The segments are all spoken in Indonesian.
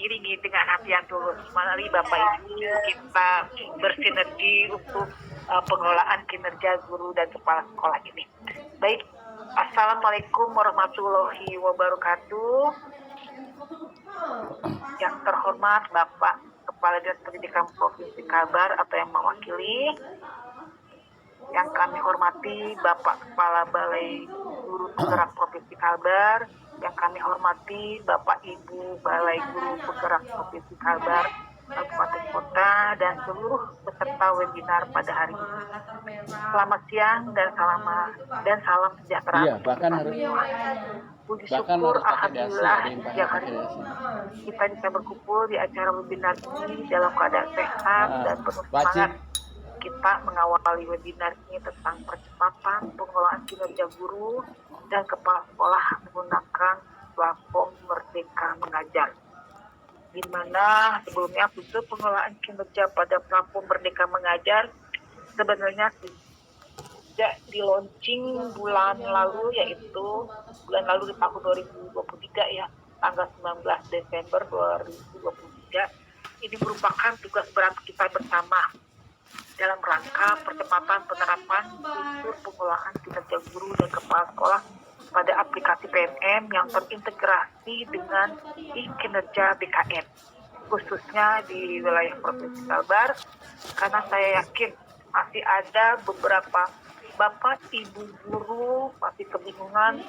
diiringi dengan hati yang tulus. Mari Bapak Ibu kita bersinergi untuk pengelolaan kinerja guru dan kepala sekolah ini. Baik, Assalamualaikum warahmatullahi wabarakatuh. Yang terhormat Bapak Kepala Dinas Pendidikan Provinsi Kalbar atau yang mewakili, yang kami hormati Bapak Kepala Balai Guru Penggerak Provinsi Kalbar, yang kami hormati Bapak Ibu Balai Guru Penggerak Provinsi Kalbar, Kabupaten Kota, dan seluruh peserta webinar pada hari ini. Selamat siang dan salam sejahtera. Iya, bahkan harus syukur alhamdulillah ya hari ini kita bisa berkumpul di acara webinar ini dalam keadaan sehat dan penuh semangat. Kita mengawali webinar ini tentang percepatan pengelolaan kinerja guru dan kepala sekolah menggunakan platform Merdeka Mengajar. Di mana sebelumnya khusus pengelolaan kinerja pada platform Merdeka Mengajar sebenarnya sejak di launching bulan lalu, yaitu bulan lalu di tahun 2023 ya, tanggal 19 Desember 2023. Ini merupakan tugas berat kita bersama dalam rangka percepatan penerapan fitur pengelolaan kinerja guru dan kepala sekolah pada aplikasi PNM yang terintegrasi dengan kinerja BKN, khususnya di wilayah Provinsi Kalbar, karena saya yakin masih ada beberapa Bapak Ibu guru masih kebingungan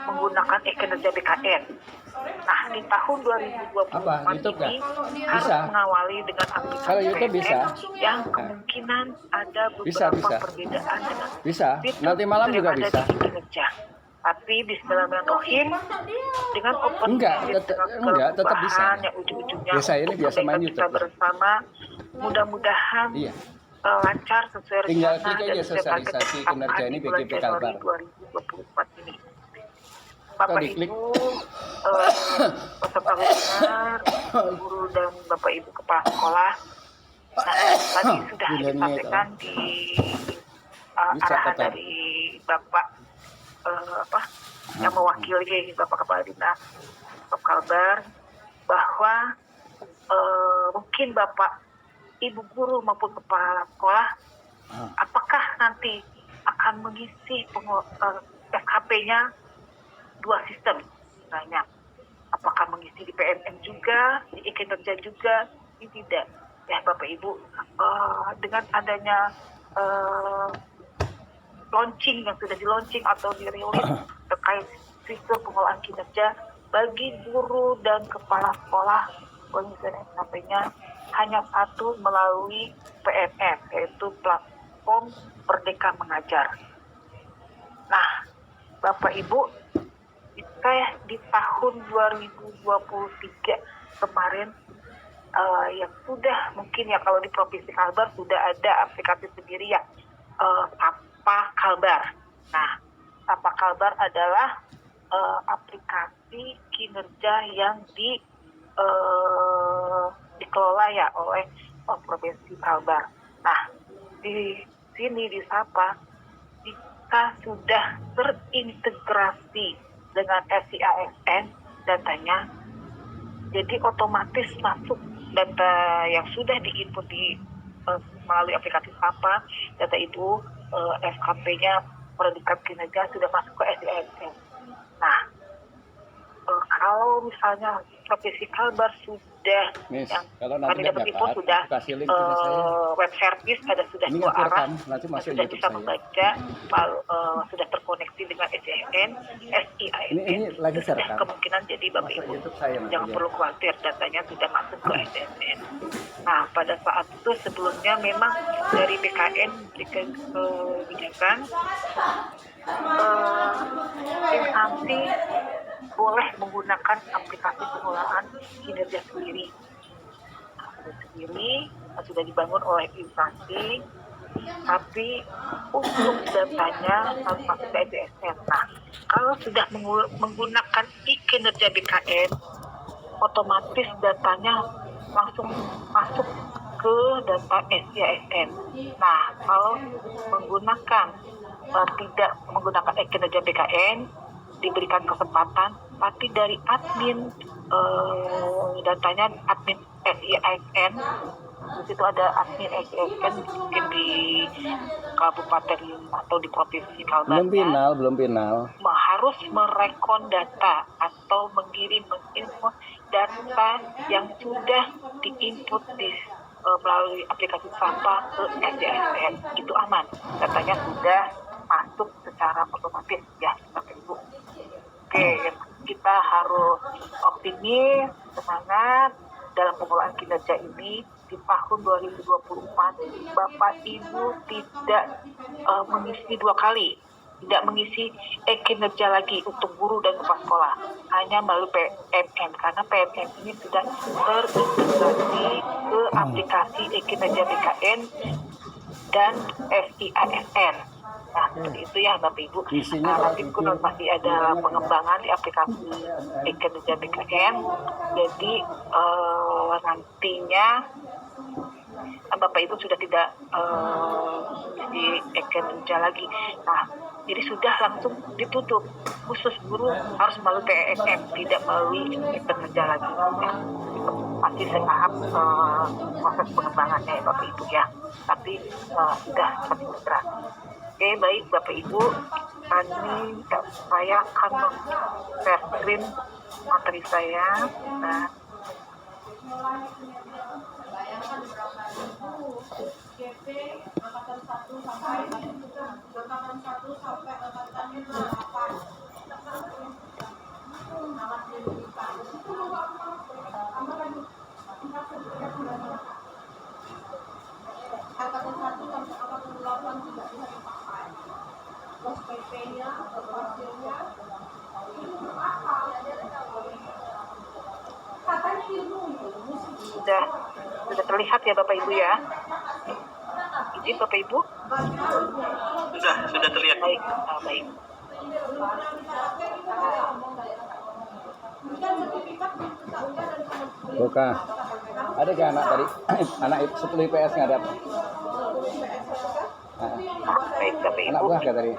menggunakan kinerja BKN. Nah, di tahun 2024 ini harus mengawali dengan aplikasi PNM yang kemungkinan ada beberapa perbedaan dengan nanti malam juga bisa. Tapi bismillahirrahmanirrahim, dengan open tetap bisa. Yang ujung-ujungnya biasa main kita bersama, mudah-mudahan lancar sesuai tinggal rencana klik aja sosialisasi kinerja ini BGP Kalbar 2024 ini. Bapak Ibu peserta webinar, guru dan Bapak Ibu kepala sekolah, tadi sudah disampaikan di arahan dari Bapak yang mewakili Bapak Kepala Dinas Kalbar, bahwa mungkin Bapak Ibu guru maupun kepala sekolah, apakah nanti akan mengisi SKP-nya dua sistem, misalnya apakah mengisi di PNM juga, di kinerja juga? Ini tidak ya Bapak Ibu. Dengan adanya launching yang sudah di launching atau dirilis terkait fitur pengelolaan kinerja bagi guru dan kepala sekolah, penyelesaian SKP-nya hanya satu melalui PNM, yaitu platform Merdeka Mengajar. Nah, Bapak Ibu, kita di tahun 2023 kemarin yang sudah mungkin ya, kalau di Provinsi Kalbar sudah ada aplikasi sendiri ya, Sapa Kalbar. Nah, Sapa Kalbar adalah aplikasi kinerja yang dikelola ya oleh Provinsi Kalbar. Nah, di sini di Sapa kita sudah terintegrasi dengan SIASN datanya, jadi otomatis masuk data yang sudah diinput melalui aplikasi Sapa, data itu SKP-nya predikat kinerja sudah masuk ke SIASN. Nah, kalau misalnya Provinsi Kalbar sudah, yang kami dapat info sudah web service sudah dua arah, sudah bisa membaca, sudah terkoneksi dengan SIASN, kemungkinan jadi Bapak Ibu jangan perlu khawatir, datanya sudah masuk ke SIASN. Nah, pada saat itu sebelumnya memang dari BKN memberikan kebijakan instansi boleh menggunakan aplikasi pengelolaan kinerja sendiri. Sudah dibangun oleh instansi, tapi untuk datanya harus masuk ke SIASN. Nah, kalau sudah menggunakan kinerja BKN, otomatis datanya langsung masuk ke data SIASN. Nah, kalau tidak menggunakan kinerja BKN, diberikan kesempatan, tapi dari admin datanya admin SISN. Di situ ada admin SISN mungkin di kabupaten atau di provinsi Kalbar. Belum final. Harus merekon data atau mengirim info data yang sudah diinput di melalui aplikasi sampah ke SISN. Itu aman, datanya sudah masuk secara otomatis ya Bapak Ibu. Oke, kita harus optimis, semangat dalam pengelolaan kinerja ini. Di tahun 2024 Bapak Ibu tidak mengisi 2 kali, tidak mengisi kinerja lagi untuk guru dan kepala sekolah, hanya melalui PMM, karena PMM ini sudah terintegrasi ke aplikasi kinerja BKN dan SISN. Nah, seperti itu ya Bapak Ibu. Nanti pun masih ada pengembangan di aplikasi kinerja BKN. Jadi nantinya Bapak Ibu sudah tidak di kinerja lagi. Nah, jadi sudah langsung ditutup. Khusus guru harus melalui PMM, tidak melalui kinerja lagi. Ya. Masih setahap proses pengembangannya ya Bapak Ibu ya. Tapi sudah terintegrasi. Oke, baik Bapak Ibu, ini saya akan share screen materi saya. Nah, sudah terlihat ya Bapak Ibu ya. Izin Bapak Ibu? Sudah terlihat. Baik, baik. Oke. Ada gak anak tadi? Anak 10 IPS nggak ada? Baik Bapak Ibu. Anak buah gak tadi?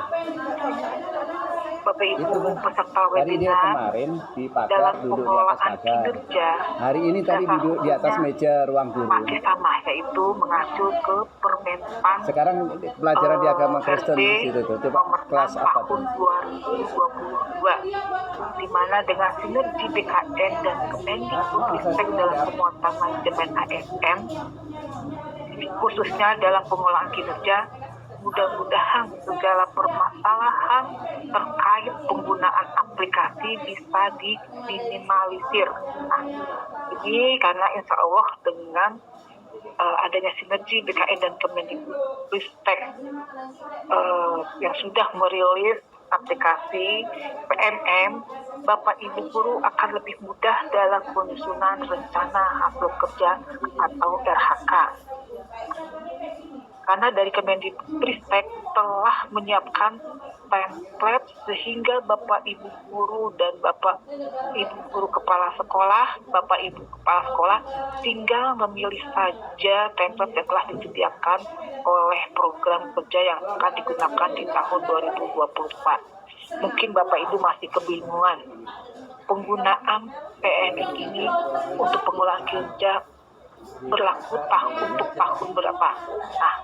Bapak Ibu peserta Tadi dia webinar kemarin di pagar dalam duduk di atas pengelolaan pagar. kinerja. Hari ini tadi duduk di atas meja ruang guru. Masih sama, yaitu mengacu ke Permenpan. Sekarang pelajaran di agama Kristen di situ tuh. Coba nomor kelas 6 apa tahun tuh? 2022, di mana dengan sinergi BKN dan Kemendikbudristek dalam penguatan manajemen ASN, khususnya dalam pengelolaan kinerja, mudah-mudahan segala permasalahan terkait penggunaan aplikasi bisa diminimalisir. Nah, ini karena insya Allah dengan adanya sinergi BKN dan Kemendikbudristek yang sudah merilis aplikasi PMM, Bapak Ibu guru akan lebih mudah dalam penyusunan rencana hasil kerja atau RHK. Karena dari Kemendikbudristek telah menyiapkan template sehingga Bapak Ibu guru dan Bapak Ibu guru kepala sekolah, Bapak Ibu kepala sekolah tinggal memilih saja template yang telah disediakan oleh program kerja yang akan digunakan di tahun 2024. Mungkin Bapak Ibu masih kebingungan penggunaan PMM ini untuk pengelolaan kerja berlaku untuk tahun berapa. Nah,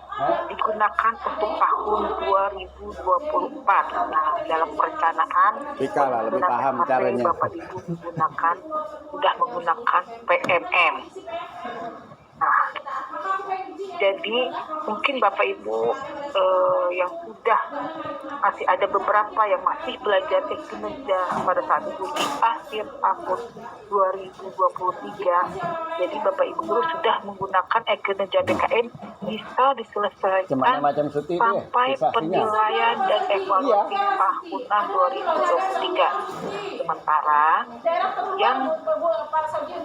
digunakan untuk tahun 2024. Nah, dalam perencanaan Vika lah lebih paham caranya. Bapak Ibu sudah menggunakan PMM. Nah, jadi mungkin Bapak Ibu yang sudah masih ada beberapa yang masih belajar kinerja pada saat itu di akhir tahun 2023. Jadi Bapak Ibu guru sudah menggunakan kinerja BKN bisa diselesaikan sampai penilaian dan evaluasi tahunan 2023. Sementara yang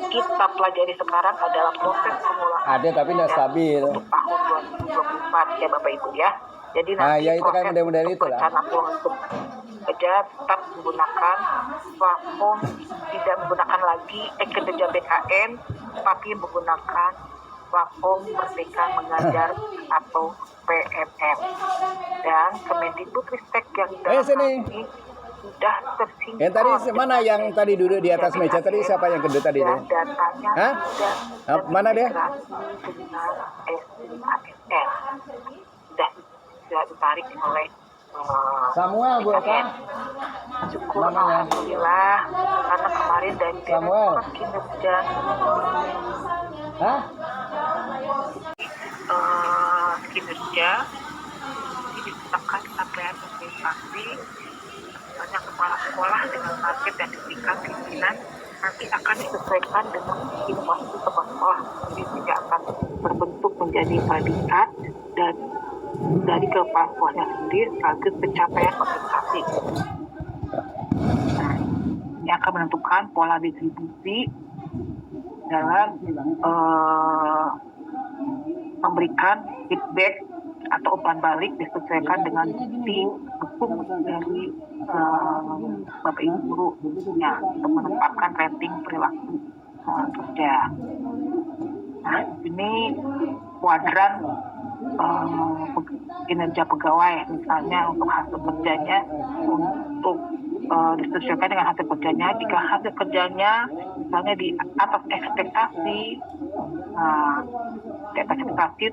kita pelajari sekarang adalah proses pengelolaan. Ada tapi tidak stabil. Untuk tahun 2024 ya Bapak Ibu ya. Jadi nanti ya itu kan model-model itu lah. Kerja tetap menggunakan platform, tidak menggunakan lagi kinerja BKN, tapi menggunakan platform Merdeka Mengajar atau PMM. Dan Kemendikbudristek yang dalam ini sudah tersinkron. Yang tadi mana yang tadi duduk di atas meja tadi, siapa yang kedua tadi itu? Datanya Hah? Mana dia? dengan SDASN sudah ditarik oleh Samuel, Bu Eka. Syukur Namanya. alhamdulillah karena kemarin dari Samuel. kinerja Hah? kinerja ini ditetapkan capaian prestasi banyak kepala sekolah dengan target yang diberikan pimpinan nanti akan disesuaikan dengan inovasi kepala sekolah, jadi tidak akan berbentuk menjadi predikat dan dari kepala sekolahnya sendiri sekaligus pencapaian prestasi. Nah, ini akan menentukan pola distribusi dalam memberikan feedback atau umpan balik disesuaikan dengan bukti hukum dari Bapak Ibu guru ya, untuk menetapkan rating perilaku kerja. Nah, ini kuadran kinerja pegawai, misalnya untuk hasil kerjanya untuk disesuaikan dengan hasil kerjanya. Jika hasil kerjanya misalnya di atas ekspektasi,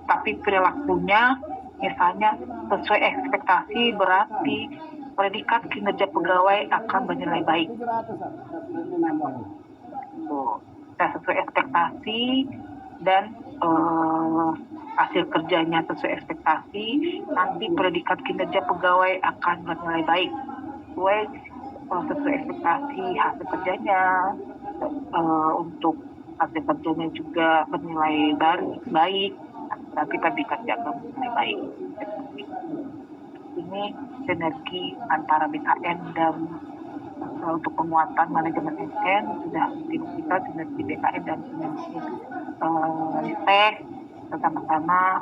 tapi perilakunya misalnya sesuai ekspektasi, berarti predikat kinerja pegawai akan bernilai baik. Sesuai ekspektasi dan hasil kerjanya sesuai ekspektasi, nanti predikat kinerja pegawai akan bernilai baik. Sesuai ekspektasi hasil kerjanya, untuk hasil kerjanya juga bernilai baik, tapi predikat jaga bernilai baik. Ini sinergi antara BKN dan untuk penguatan manajemen SN sudah kita sinergi BKN dan sinergi Ristek bersama-sama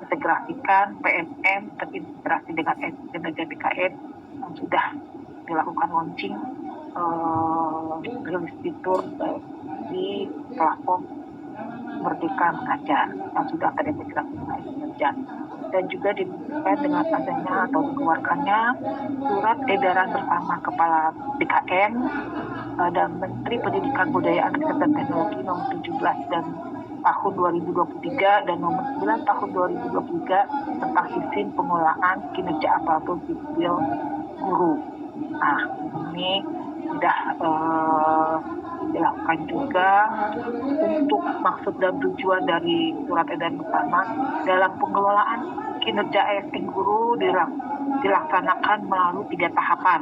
integrasikan PNM terintegrasi dengan kinerja BKN yang sudah dilakukan launching rilis fitur di platform Merdeka Mengajar yang sudah terintegrasi dengan kinerja, dan juga diberikan dengan adanya atau dikeluarkannya surat edaran bersama Kepala BKN dan Menteri Pendidikan Kebudayaan Riset dan Teknologi nomor 17 dan tahun 2023 dan nomor 9 tahun 2023 tentang sistem pengelolaan kinerja aparatur sipil guru. Nah, ini sudah dilakukan juga untuk maksud dan tujuan dari surat edaran bersama dalam pengelolaan kinerja ASN guru dilaksanakan melalui 3 tahapan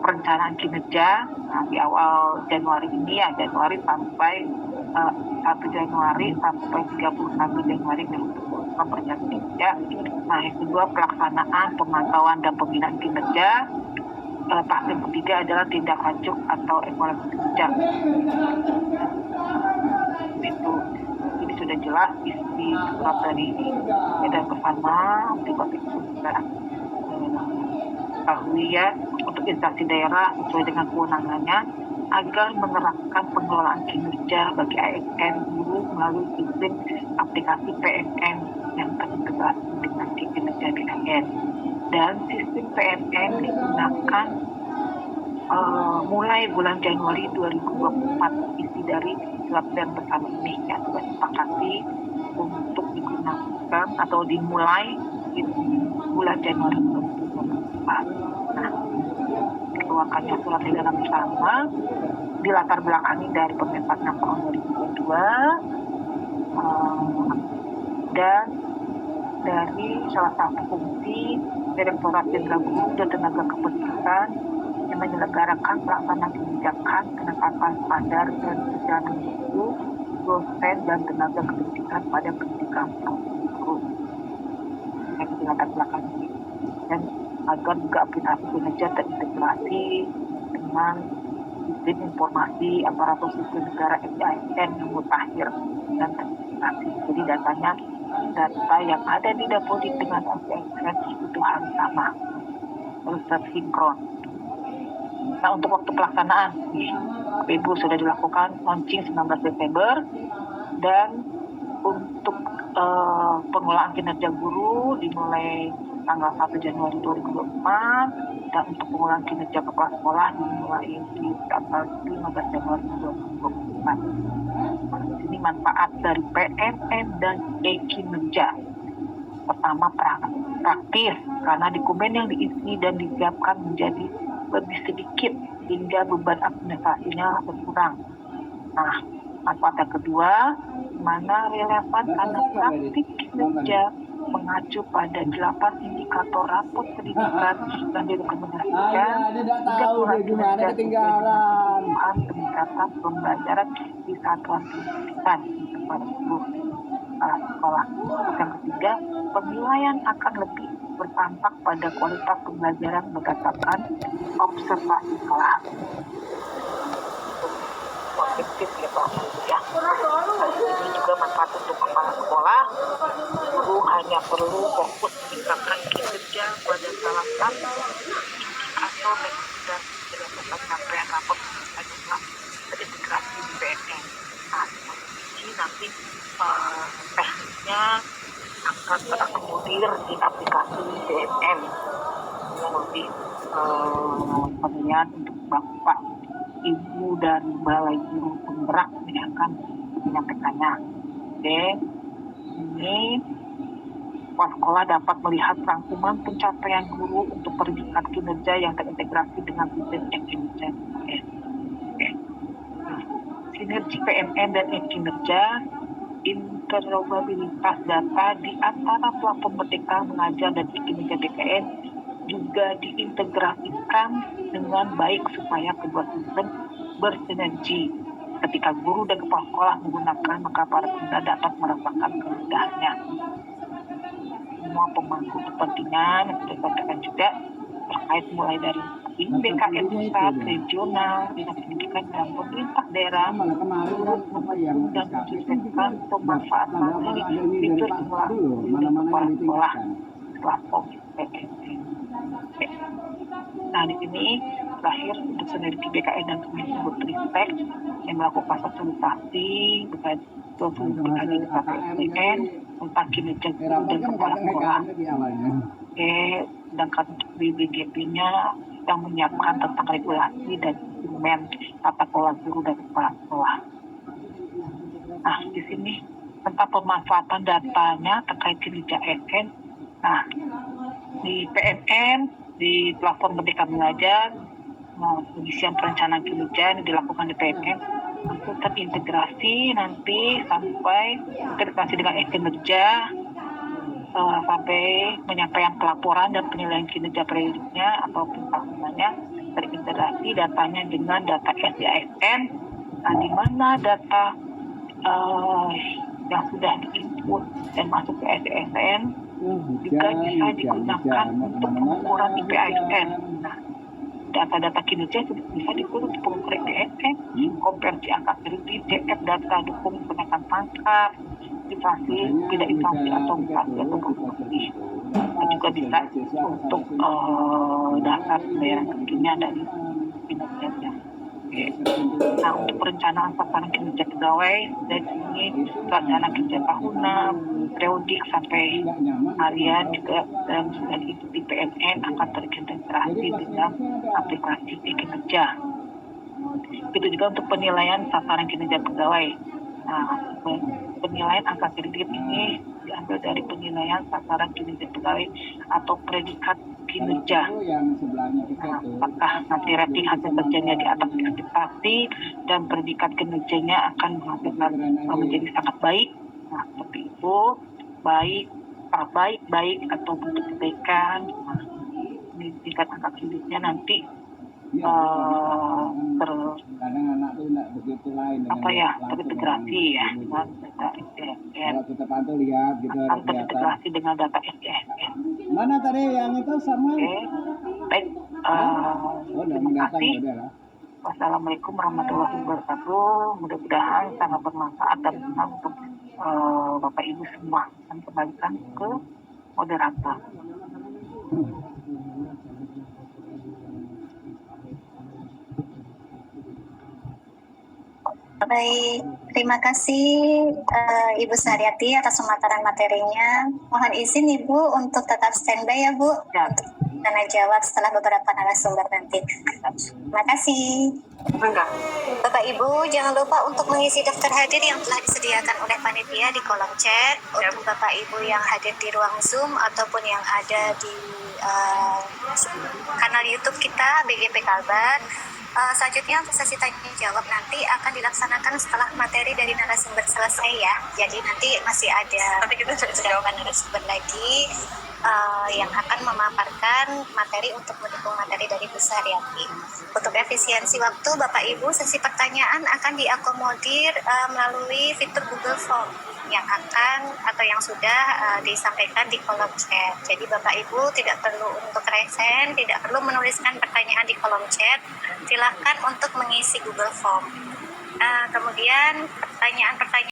perencanaan kinerja. Nah, di awal Januari ini ya, Januari sampai 1 Januari sampai 31 Januari untuk perencanaan kinerja. Nah, yang kedua pelaksanaan pemantauan dan pembinaan kinerja. Tahap yang ketiga adalah tindak lanjut atau evaluasi kinerja. Itu ini sudah jelas isi surat dari edaran bersama untuk itu tahu ya, untuk instansi daerah sesuai dengan kewenangannya agar menerapkan pengelolaan kinerja bagi ASN guru melalui sistem aplikasi PNM yang terintegrasi dengan kinerja BKN. Dan sistem PNM digunakan mulai bulan Januari 2024. Isi dari surat edaran bersama ini yang sudah disepakati untuk digunakan atau dimulai di bulan Januari 2024. Nah, dikeluarkannya surat edaran bersama dilatar belakangi dari Permendag 6 tahun 2022 dan dari salah satu fungsi Direktorat Jenderal Guru dan Tenaga Kependidikan yang menyelenggarakan pelaksanaan kebijakan penetapan standar dan kesejahteraan guru, dosen dan tenaga kependidikan pada pendidikan guru. Yang dilatar belakangi dan agar juga aplikasi kinerja terintegrasi dengan sistem informasi aparatur sipil negara SDASN yang mutakhir dan terintegrasi. Jadi data yang ada di Dapodik dengan SDASN itu harus sama, harus tersinkron. Nah, untuk waktu pelaksanaan, Ibu sudah dilakukan launching 19 Desember dan untuk pengelolaan kinerja guru dimulai tanggal 1 Januari 2024 dan untuk pengulangan kinerja kepala sekolah dimulai di tanggal 15 Januari 2024. Ini manfaat dari PMN dan e-kinerja. Pertama, praktis, karena dokumen yang diisi dan disiapkan menjadi lebih sedikit hingga beban administrasinya berkurang. Nah, manfaat yang kedua, mana relevan karena praktik kinerja mengacu pada 8 indikator rapot pendidikan dan direkomendasikan gimana ketinggalan peningkatan pembelajaran di satuan pendidikan kepada seluruh sekolah. Yang ketiga, penilaian akan lebih berdampak pada kualitas pembelajaran berdasarkan observasi kelas. Objektif ya Pak ya. Ini juga manfaat untuk kepala sekolah. Guru hanya perlu fokus meningkatkan kinerja pada salah satu atau rekomendasi berdasarkan capaian rapor adalah terintegrasi di PMN. Nah, ini nanti teknisnya akan terakomodir di aplikasi PMN yang lebih pemilihan untuk Bapak Ibu dan Balai Guru Penggerak ini akan menyampaikannya. Oke, ini kepala sekolah dapat melihat rangkuman pencapaian guru untuk peringkat kinerja yang terintegrasi dengan sistem e-kinerja. Sinergi PMN dan e-kinerja, interoperabilitas data di antara platform Merdeka Mengajar dan e-kinerja BKN juga diintegrasikan dengan baik supaya kedua sistem bersinergi. Ketika guru dan kepala sekolah menggunakan, maka para pengguna dapat merasakan kemudahannya. Semua pemangku kepentingan yang sudah disampaikan juga terkait mulai dari BKN pusat, regional, dinas pendidikan dan pemerintah daerah turut mendukung dan mensukseskan pemanfaatan dari fitur simulasi kepala sekolah platform PMN. Nah, di sini terakhir untuk sinergi BKN dan Kemendikbudristek yang melakukan sosialisasi berkait dengan di PMN tentang kinerja guru dan kepala sekolah. Sedangkan untuk BBGP-nya yang menyiapkan tentang regulasi dan instrumen tata kelola guru dan kepala sekolah. Nah, di sini tentang pemanfaatan datanya terkait kinerja ASN. Nah, di PMN, di platform Merdeka Mengajar, pengisian perencanaan kinerja yang dilakukan di PMN itu terintegrasi nanti sampai integrasi dengan e-kinerja sampai penyampaian pelaporan dan penilaian kinerja periodiknya ataupun tahunannya, terintegrasi datanya dengan data SDASN. Nah, di mana data yang sudah diinput dan masuk ke SDASN juga bisa digunakan untuk pengukuran IPASN. Nah, data-data kinerja bisa dikurung untuk pengukuran IPASN, konversi angka kredit, DF data dukung kenaikan pangkat, inflasi, tidak inflasi atau inflasi atau promosi. Dan juga bisa untuk data pembayaran kekinian dari kinerjanya. Nah, untuk perencanaan sasaran kinerja pegawai dari sini rencana kinerja tahunan, periodik sampai harian juga dan sudah diikuti PMN akan terintegrasi dengan aplikasi e-kinerja. Itu juga untuk penilaian sasaran kinerja pegawai. Nah, penilaian angka kredit ini diambil dari penilaian sasaran kinerja pegawai atau predikat kinerja. Nah, apakah nanti rating hasil kerjanya di atas ekspektasi dan predikat kinerjanya akan menghasilkan menjadi sangat baik. Nah, seperti itu, baik atau bentuk kebaikan. Nah, ini tingkat angka kreditnya nanti terintegrasi ya dengan data SDSN. Kita pantau lihat gitu. Terintegrasi dengan data SDSN. Mana tadi yang itu sama? Oke, baik. Terima kasih. Wassalamualaikum warahmatullahi wabarakatuh. Mudah-mudahan sangat bermanfaat dan benar untuk Bapak Ibu semua. Dan kembalikan ke moderator. Baik, terima kasih Ibu Saryati atas pemaparan materinya. Mohon izin Ibu untuk tetap standby ya Bu. Ya. tanya jawab setelah beberapa narasumber nanti. Terima kasih. Enggak. Bapak Ibu, jangan lupa untuk mengisi daftar hadir yang telah disediakan oleh panitia di kolom chat. Untuk Bapak Ibu yang hadir di ruang Zoom ataupun yang ada di kanal YouTube kita BGP Kalbar. Selanjutnya untuk sesi tanya jawab nanti akan dilaksanakan setelah materi dari narasumber selesai ya. Jadi nanti masih ada beberapa narasumber lagi yang akan memaparkan materi untuk mendukung materi dari Bu Saryati. Untuk efisiensi waktu, Bapak Ibu, sesi pertanyaan akan diakomodir melalui fitur Google Form yang akan atau yang sudah disampaikan di kolom chat. Jadi Bapak Ibu tidak perlu untuk resen, tidak perlu menuliskan pertanyaan di kolom chat. Silakan untuk mengisi Google Form. Kemudian pertanyaan-pertanyaan